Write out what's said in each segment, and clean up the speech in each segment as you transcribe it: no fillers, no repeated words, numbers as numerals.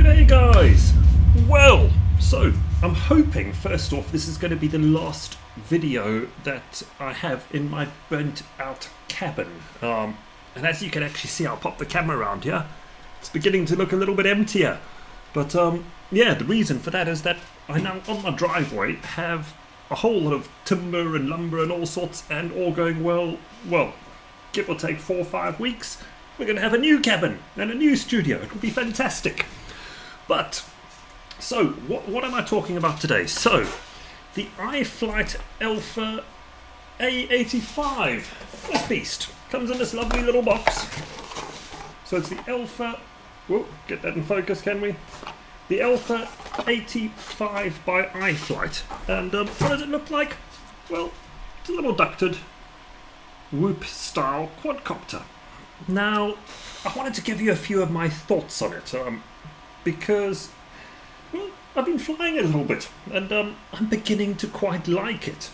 G'day guys! Well, so I'm hoping first off this is going to be the last video that I have in my burnt out cabin. And as you can actually see, I'll pop the camera around here. It's beginning to look a little bit emptier. But yeah, the reason for that is that I now on my driveway have a whole lot of timber and lumber and all sorts, and all going well, give or take 4 or 5 weeks, we're going to have a new cabin and a new studio. It will be fantastic. But, so, what am I talking about today? So, the Iflight Alpha A85, that beast, comes in this lovely little box. So it's the Alpha, whoa, get that in focus, can we? The Alpha 85 by Iflight. And what does it look like? Well, it's a little ducted whoop style quadcopter. Now, I wanted to give you a few of my thoughts on it. Because, well, I've been flying it a little bit, and I'm beginning to quite like it.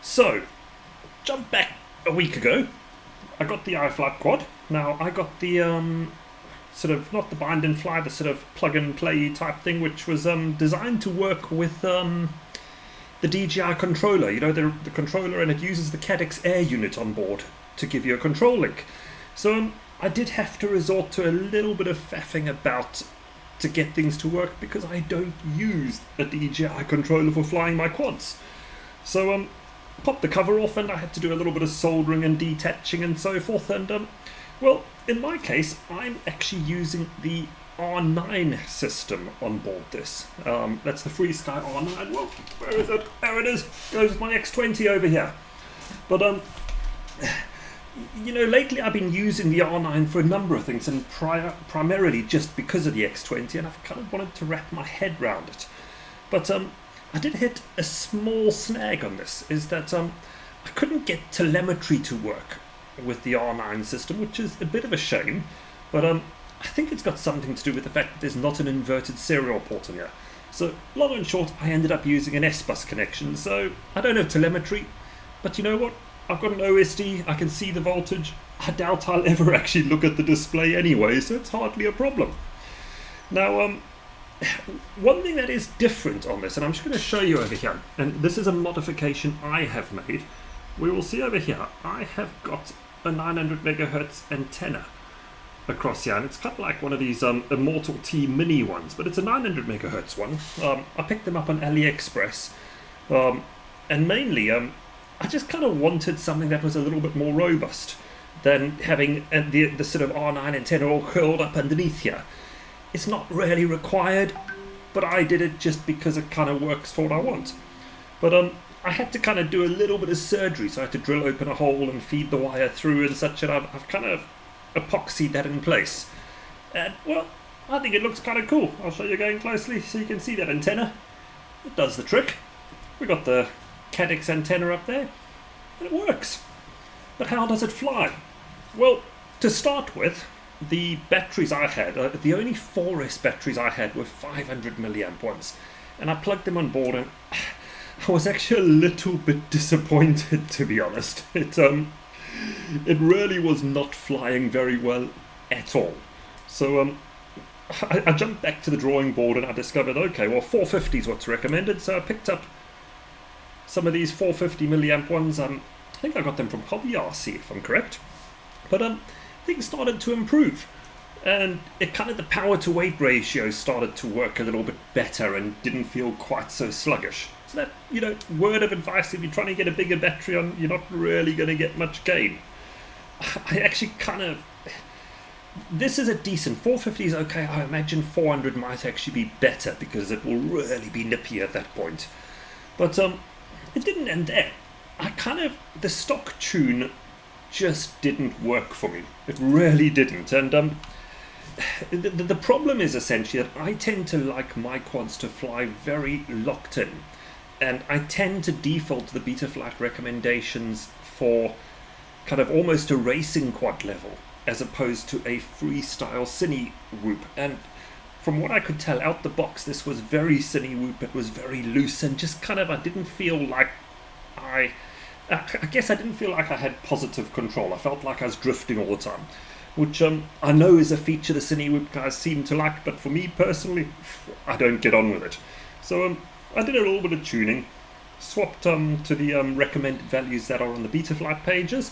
So, jump back a week ago, I got the Iflight quad. Now, I got the, sort of, not the bind and fly, the sort of plug and play type thing, which was designed to work with the DJI controller, you know, the controller, and it uses the Cadex Air unit on board to give you a control link. So, I did have to resort to a little bit of faffing about to get things to work, because I don't use a DJI controller for flying my quads. So popped the cover off, and I had to do a little bit of soldering and detaching and so forth, and well, in my case I'm actually using the R9 system on board this. That's the FreeSky R9. Well, where is it? There it is. Goes my X20 over here. But you know, lately I've been using the R9 for a number of things, and primarily just because of the X20, and I've kind of wanted to wrap my head around it. But I did hit a small snag on this, is that I couldn't get telemetry to work with the R9 system, which is a bit of a shame, but I think it's got something to do with the fact that there's not an inverted serial port in here. So, long and short, I ended up using an S-bus connection, so I don't have telemetry, but you know what? I've got an OSD, I can see the voltage. I doubt I'll ever actually look at the display anyway, so it's hardly a problem. Now, one thing that is different on this, and I'm just going to show you over here, and this is a modification I have made. We will see over here, I have got a 900 megahertz antenna across here, and it's kind of like one of these Immortal T mini ones, but it's a 900 megahertz one. I picked them up on AliExpress, and mainly, I just kind of wanted something that was a little bit more robust than having the sort of R9 antenna all curled up underneath here. It's not really required, but I did it just because it kind of works for what I want. But I had to kind of do a little bit of surgery, so I had to drill open a hole and feed the wire through and such, and I've kind of epoxied that in place. And, well, I think it looks kind of cool. I'll show you again closely so you can see that antenna. It does the trick. We got the Cadex antenna up there, and it works. But how does it fly? Well, to start with, the batteries I had, the only 4S batteries I had were 500 milliamp ones, and I plugged them on board, and I was actually a little bit disappointed, to be honest. It really was not flying very well at all. So I jumped back to the drawing board, and I discovered, okay, well, 450 is what's recommended, so I picked up some of these 450 milliamp ones. I think I got them from HOBBYKING, if I'm correct. But things started to improve, and it kind of, the power to weight ratio started to work a little bit better and didn't feel quite so sluggish. So that, you know, word of advice, if you're trying to get a bigger battery on, you're not really going to get much gain. I actually kind of, this is a decent, 450 is okay. I imagine 400 might actually be better, because it will really be nippy at that point. But it didn't end there. The stock tune just didn't work for me. It really didn't. And the problem is essentially that I tend to like my quads to fly very locked in. And I tend to default to the Betaflight recommendations for kind of almost a racing quad level, as opposed to a freestyle cine whoop. And from what I could tell out the box, this was very cine whoop. It was very loose, and just kind of, I didn't feel like I guess I didn't feel like I had positive control. I felt like I was drifting all the time. which I know is a feature the CineWhoop guys seem to like, but for me personally, I don't get on with it. So I did a little bit of tuning, swapped to the recommended values that are on the Betaflight pages,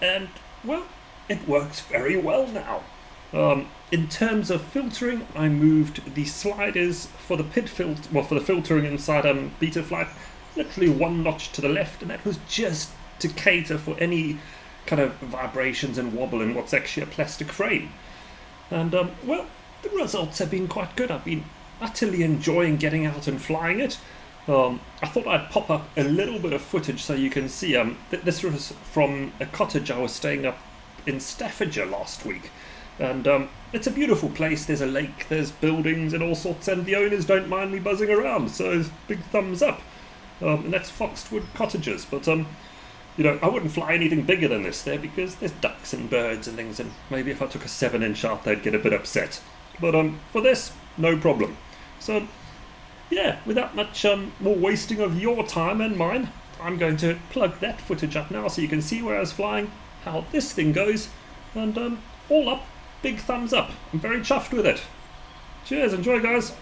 and well, it works very well now. In terms of filtering, I moved the sliders for the for the filtering inside Betaflight literally one notch to the left, and that was just to cater for any kind of vibrations and wobble in what's actually a plastic frame. And well, the results have been quite good. I've been utterly enjoying getting out and flying it. I thought I'd pop up a little bit of footage so you can see. This was from a cottage I was staying up in Staffordshire last week, and it's a beautiful place. There's a lake, there's buildings and all sorts, and the owners don't mind me buzzing around, so big thumbs up. And that's Foxwood Cottages, but you know, I wouldn't fly anything bigger than this there because there's ducks and birds and things, and maybe if I took a 7-inch out they'd get a bit upset. But for this, no problem. So yeah, without much more wasting of your time and mine, I'm going to plug that footage up now so you can see where I was flying, how this thing goes, and all up, big thumbs up. I'm very chuffed with it. Cheers, enjoy guys.